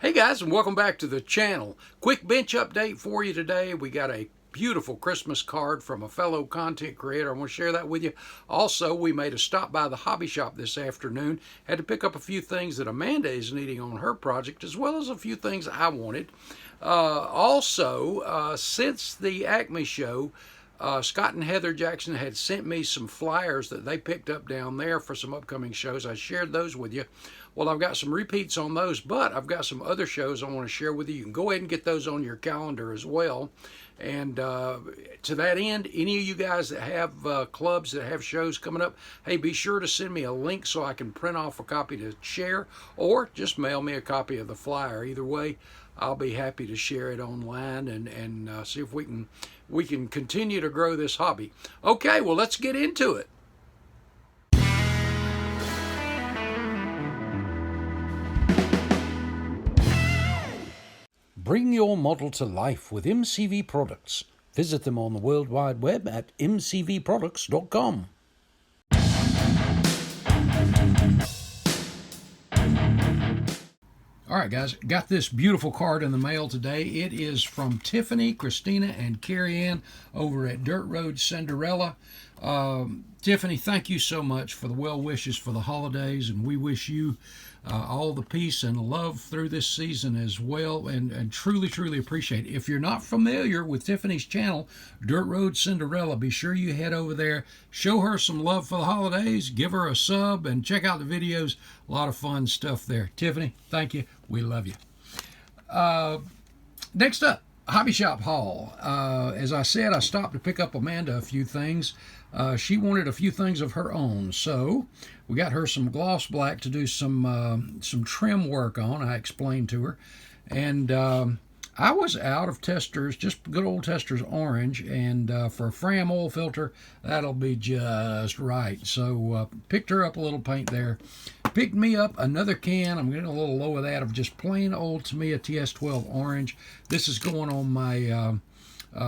Hey guys, and welcome back to the channel. Quick bench update for you today. We got a beautiful Christmas card from a fellow content creator. I want to share that with you. Also, we made a stop by the hobby shop this afternoon. Had to pick up a few things that Amanda is needing on her project, as well as a few things I wanted. Since the Acme show, Scott and Heather Jackson had sent me some flyers that they picked up down there for some upcoming shows. I shared those with you. Well, I've got some repeats on those, but I've got some other shows I want to share with you. You can go ahead and get those on your calendar as well. And to that end, any of you guys that have clubs that have shows coming up, hey, be sure to send me a link so I can print off a copy to share, or just mail me a copy of the flyer. Either way, I'll be happy to share it online and see if we can continue to grow this hobby. Okay, well, let's get into it. Bring your model to life with MCV products. Visit them on the World Wide Web at mcvproducts.com. All right, guys, got this beautiful card in the mail today. It is from Tiffany, Christina, and Carrie Ann over at Dirt Road Cinderella. Tiffany, thank you so much for the well wishes for the holidays, and we wish you all the peace and love through this season as well, and truly appreciate it. If you're not familiar with Tiffany's channel, Dirt Road Cinderella, be sure you head over there, show her some love for the holidays, give her a sub, and check out the videos. A lot of fun stuff there. Tiffany, thank you. We love you. Next up, Hobby Shop haul. As I said, I stopped to pick up Amanda a few things. She wanted a few things of her own, so we got her some gloss black to do some trim work on. I explained to her, and I was out of testers, just good old testers orange, and for a Fram oil filter, that'll be just right. So picked her up a little paint there. Picked me up another can. I'm getting a little low of that, of just plain old Tamiya TS12 orange. This is going on my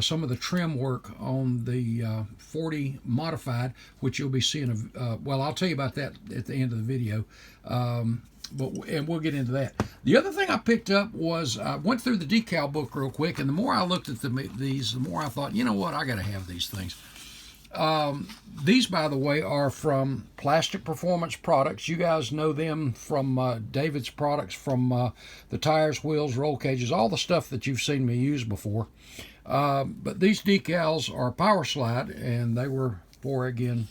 some of the trim work on the 40 modified, which you'll be seeing. Well, I'll tell you about that at the end of the video, and we'll get into that. The other thing I picked up was I went through the decal book real quick, and the more I looked at these, the more I thought, you know what, I got to have these things. These, by the way, are from Plastic Performance Products. You guys know them from David's products, from the tires, wheels, roll cages, all the stuff that you've seen me use before. But these decals are Power Slide, and they were for, again,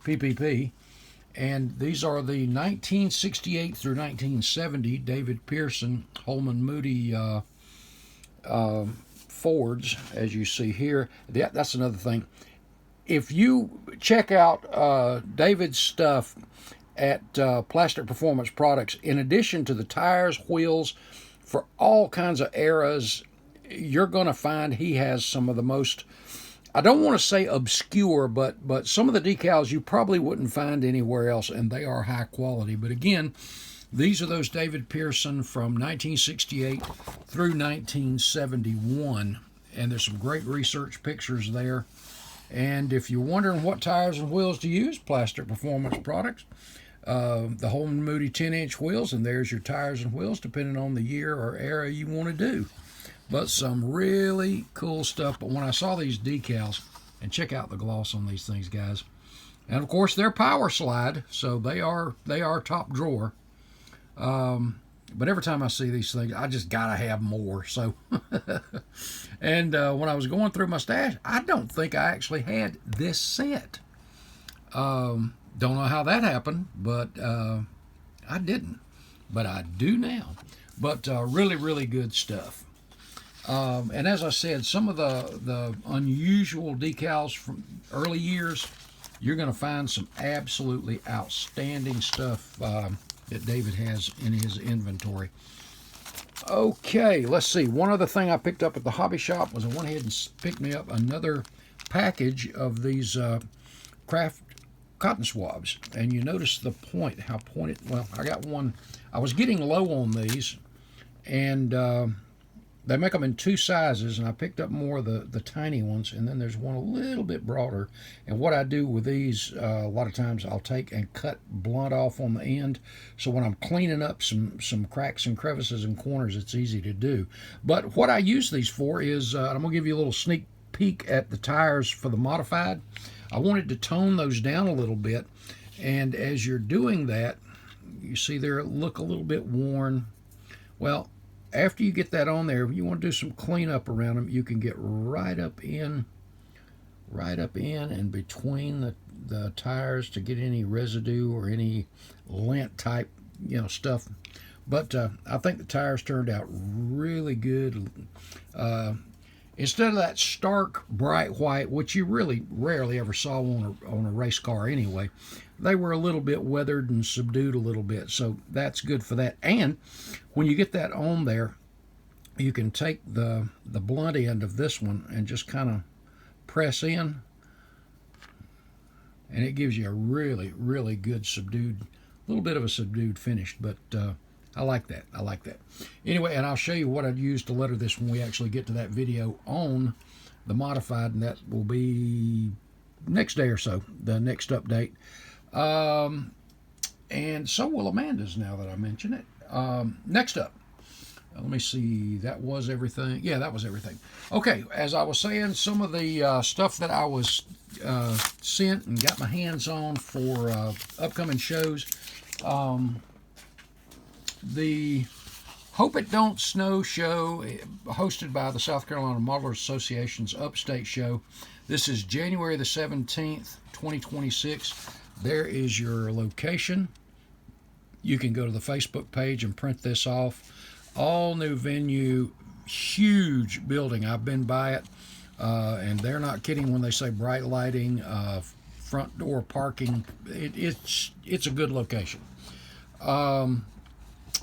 PPP. And these are the 1968 through 1970 David Pearson Holman Moody Fords, as you see here. That's another thing. If you check out David's stuff at Plastic Performance Products, in addition to the tires, wheels, for all kinds of eras, you're going to find he has some of the most, I don't want to say obscure, but some of the decals you probably wouldn't find anywhere else, and they are high quality. But again, these are those David Pearson from 1968 through 1971, and there's some great research pictures there. And if you're wondering what tires and wheels to use, Plastic Performance Products, the Holman Moody 10-inch wheels, and there's your tires and wheels, depending on the year or era you want to do. But some really cool stuff. But when I saw these decals, and check out the gloss on these things, guys. And of course, they're Power Slide, so they are top drawer. But every time I see these things, I just gotta have more. So, and when I was going through my stash, I don't think I actually had this set. Don't know how that happened, but I didn't. But I do now. But really good stuff. And as I said, some of the unusual decals from early years, you're going to find some absolutely outstanding stuff that David has in his inventory. Okay, let's see. One other thing I picked up at the hobby shop was I went ahead and picked me up another package of these craft cotton swabs. And you notice the point, how pointed, well, I got one. I was getting low on these, and They make them in two sizes, and I picked up more of the tiny ones, and then there's one a little bit broader. And what I do with these, a lot of times I'll take and cut blunt off on the end, so when I'm cleaning up some cracks and crevices and corners, it's easy to do. But what I use these for is, I'm going to give you a little sneak peek at the tires for the modified. I wanted to tone those down a little bit, and as you're doing that, you see they look a little bit worn. Well, after you get that on there, if you want to do some cleanup around them, you can get right up in and between the tires to get any residue or any lint type, stuff. But I think the tires turned out really good. Instead of that stark bright white, which you really rarely ever saw on a race car anyway, they were a little bit weathered and subdued a little bit, so that's good for that. And when you get that on there, you can take the blunt end of this one and just kind of press in, and it gives you a really, really good subdued, little bit of a subdued finish. But I like that. I like that. Anyway, and I'll show you what I'd use to letter this when we actually get to that video on the modified, and that will be next day or so, the next update. And so will Amanda's, now that I mention it. Next up, let me see, that was everything. Yeah, that was everything. Okay, as I was saying, some of the stuff that I was sent and got my hands on for upcoming shows. The Hope It Don't Snow show, hosted by the South Carolina Modelers Association's Upstate Show. This is January the 17th, 2026. There is your location. You can go to the Facebook page and print this off. All new venue, huge building. I've been by it, and they're not kidding when they say bright lighting, front door parking. It's a good location.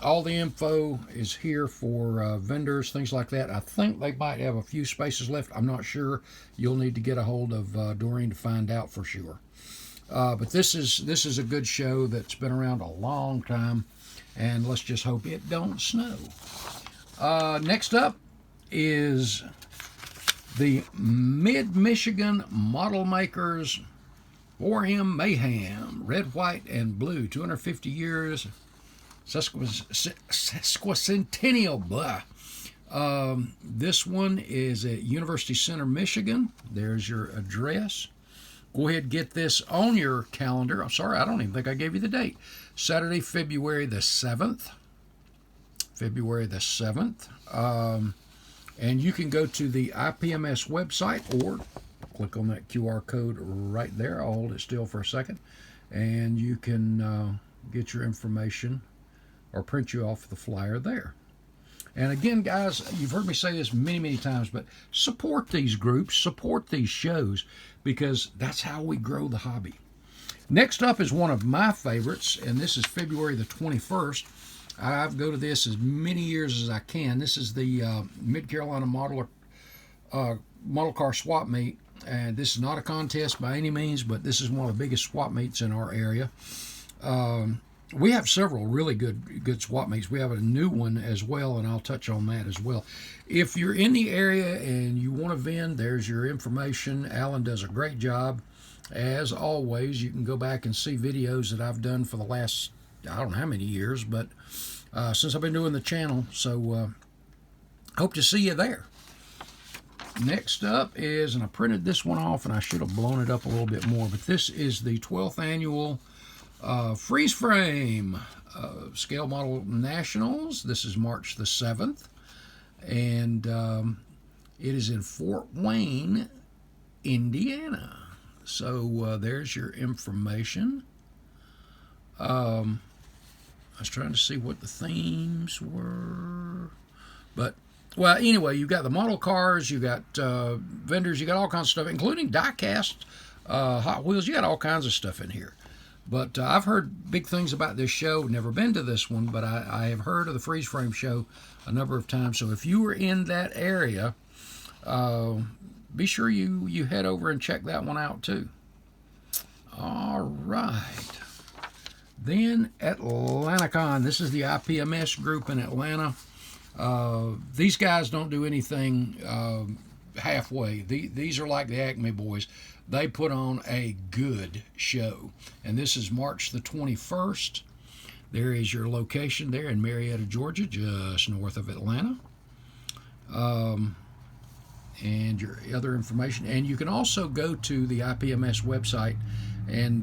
All the info is here for vendors, things like that. I think they might have a few spaces left. I'm not sure. You'll need to get a hold of Doreen to find out for sure. But this is a good show that's been around a long time, and let's just hope it don't snow. Next up is the Mid-Michigan Model Makers 4M Mayhem, red, white, and blue, 250 years, sesquicentennial, blah. This one is at University Center, Michigan. There's your address. Go ahead and get this on your calendar. I'm sorry, I don't even think I gave you the date. Saturday, February the 7th. February the 7th. And you can go to the IPMS website or click on that QR code right there. I'll hold it still for a second. And you can get your information or print you off the flyer there. And again, guys, you've heard me say this many, many times, but support these groups, support these shows, because that's how we grow the hobby. Next up is one of my favorites, and this is February the 21st. I go to this as many years as I can. This is the Mid-Carolina Model Car Swap Meet, and this is not a contest by any means, but this is one of the biggest swap meets in our area. We have several really good swap meets. We have a new one as well, and I'll touch on that as well. If you're in the area and you want to vend, there's your information. Alan does a great job. As always, you can go back and see videos that I've done for the last, I don't know how many years, but since I've been doing the channel. So hope to see you there. Next up is, and I printed this one off, and I should have blown it up a little bit more, but this is the 12th annual Freeze Frame Scale Model Nationals. This is March the 7th, and it is in Fort Wayne, Indiana. So there's your information. I was trying to see what the themes were, but well, anyway, you got the model cars, you got vendors, you got all kinds of stuff, including die-cast Hot Wheels. You got all kinds of stuff in here. But I've heard big things about this show. Never been to this one, but I have heard of the Freeze Frame show a number of times. So if you were in that area, be sure you head over and check that one out too. All right. Then AtlantaCon. This is the IPMS group in Atlanta. These guys don't do anything halfway. These are like the Acme boys. They put on a good show. And this is March the 21st. There is your location there in Marietta, Georgia, just north of Atlanta. And your other information. And you can also go to the IPMS website and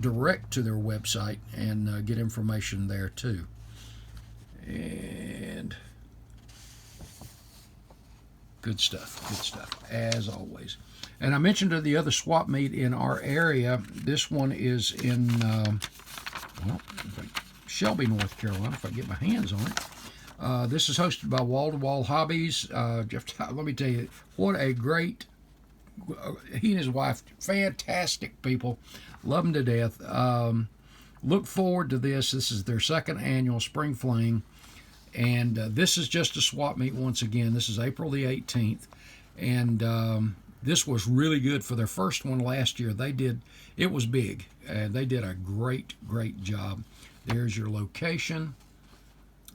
direct to their website and get information there too. And good stuff, as always. And I mentioned the other swap meet in our area. This one is in Shelby, North Carolina, if I get my hands on it. This is hosted by Wall to Wall Hobbies. Jeff, let me tell you, what a great, he and his wife, fantastic people. Love them to death. Look forward to this. This is their second annual Spring Fling. And this is just a swap meet once again. This is April the 18th. And this was really good for their first one last year. It was big. They did a great job. There's your location.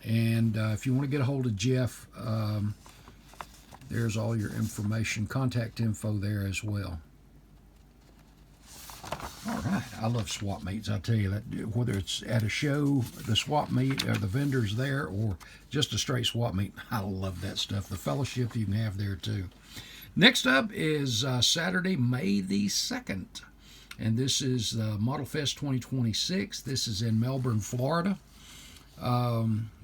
And if you want to get a hold of Jeff, there's all your information, contact info there as well. All right, I love swap meets. I tell you that, whether it's at a show, the swap meet, or the vendors there, or just a straight swap meet, I love that stuff. The fellowship you can have there too. Next up is Saturday, May the 2nd, and this is Model Fest 2026. This is in Melbourne, Florida.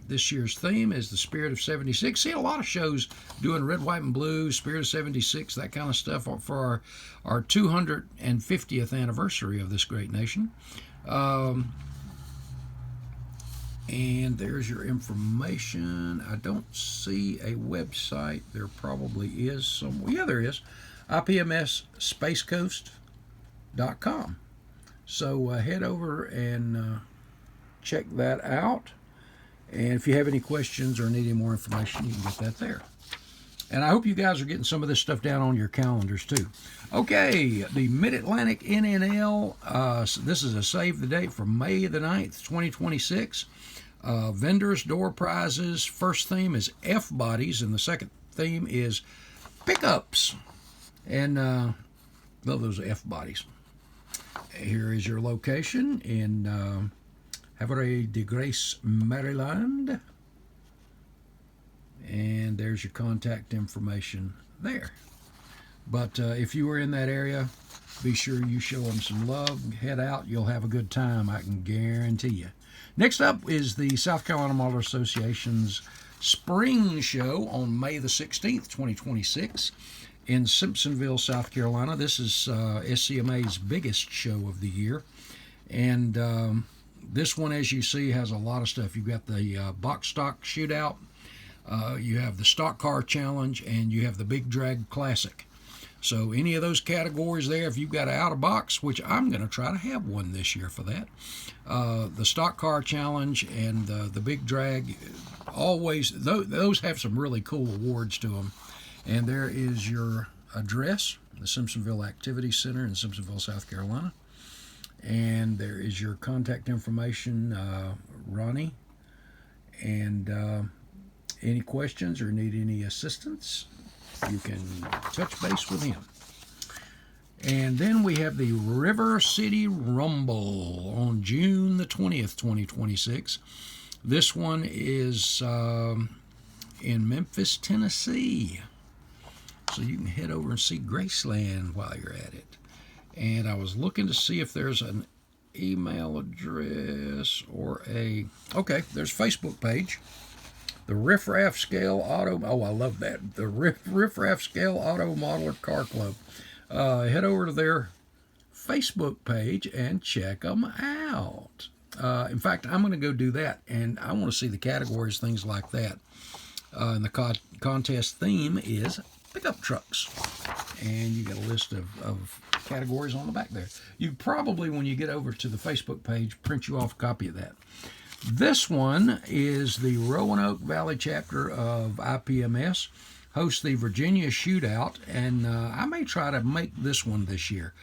This year's theme is the Spirit of 76. See a lot of shows doing red, white, and blue, Spirit of 76, that kind of stuff for our 250th anniversary of this great nation. And there's your information. I don't see a website. There probably is somewhere. Yeah, there is. IPMSSpaceCoast.com. So head over and check that out. And if you have any questions or need any more information, you can get that there. And I hope you guys are getting some of this stuff down on your calendars too. Okay, the Mid-Atlantic NNL. So this is a save the date for May the 9th, 2026. Vendors, door prizes. First theme is F-bodies, and the second theme is pickups. And love those F-bodies. Here is your location in Havre de Grace, Maryland. And there's your contact information there. But if you were in that area, be sure you show them some love. Head out. You'll have a good time, I can guarantee you. Next up is the South Carolina Model Association's Spring Show on May the 16th, 2026 in Simpsonville, South Carolina. This is SCMA's biggest show of the year. And this one, as you see, has a lot of stuff. You've got the box stock shootout, you have the stock car challenge, and you have the big drag classic. So any of those categories there, if you've got an out of box, which I'm going to try to have one this year for that, the stock car challenge and the big drag, always those have some really cool awards to them. And there is your address, the Simpsonville Activity Center in Simpsonville, South Carolina. And there is your contact information, Ronnie. And any questions or need any assistance, you can touch base with him. And then we have the River City Rumble on June the 20th, 2026. This one is in Memphis, Tennessee. So you can head over and see Graceland while you're at it. And I was looking to see if there's an email address or okay, there's a Facebook page. The Riff Raff Scale Auto, I love that. The Riff Raff Scale Auto Modeler Car Club. Head over to their Facebook page and check them out. In fact, I'm going to go do that, and I want to see the categories, things like that. And the contest theme is pickup trucks. And you got a list of categories on the back there. You probably, when you get over to the Facebook page, print you off a copy of that. This one is the Roanoke Valley chapter of IPMS, hosts the Virginia Shootout, and I may try to make this one this year.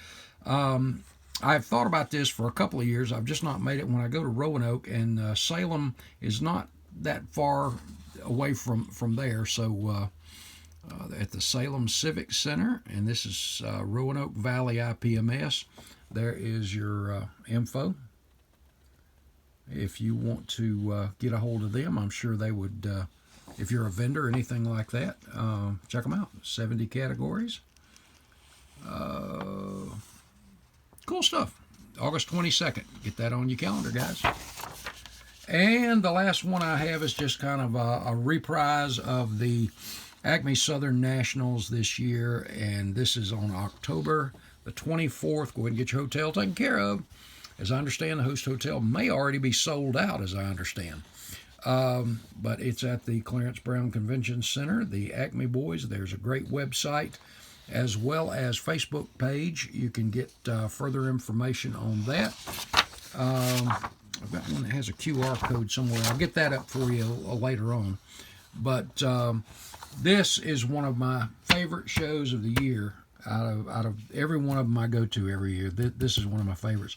I've thought about this for a couple of years. I've just not made it. When I go to Roanoke, and Salem is not that far away from there. So at the Salem Civic Center, and this is Roanoke Valley IPMS. There is your info. If you want to get a hold of them, I'm sure they would, if you're a vendor or anything like that, check them out. 70 categories. Cool stuff. August 22nd. Get that on your calendar, guys. And the last one I have is just kind of a reprise of the Acme Southern Nationals this year, and this is on October the 24th. Go ahead and get your hotel taken care of. As I understand, the host hotel may already be sold out, as I understand. But it's at the Clarence Brown Convention Center, the Acme Boys. There's a great website as well as Facebook page. You can get further information on that. I've got one that has a QR code somewhere. I'll get that up for you later on. But this is one of my favorite shows of the year. Out of every one of them I go to every year, this is one of my favorites.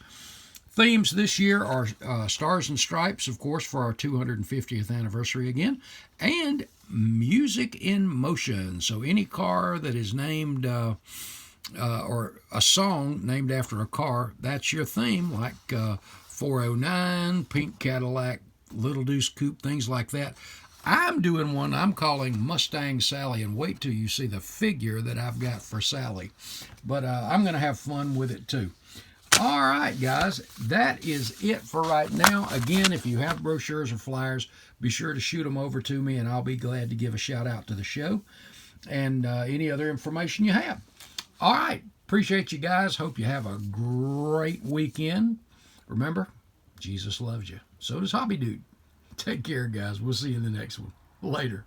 Themes this year are Stars and Stripes, of course, for our 250th anniversary again, and Music in Motion. So any car that is named, or a song named after a car, that's your theme, like 409, Pink Cadillac, Little Deuce Coupe, things like that. I'm doing one I'm calling Mustang Sally, and wait till you see the figure that I've got for Sally. But I'm going to have fun with it too. All right, guys, that is it for right now. Again, if you have brochures or flyers, be sure to shoot them over to me, and I'll be glad to give a shout out to the show and any other information you have. All right, appreciate you guys. Hope you have a great weekend. Remember, Jesus loves you. So does Hobby Dude. Take care, guys. We'll see you in the next one. Later.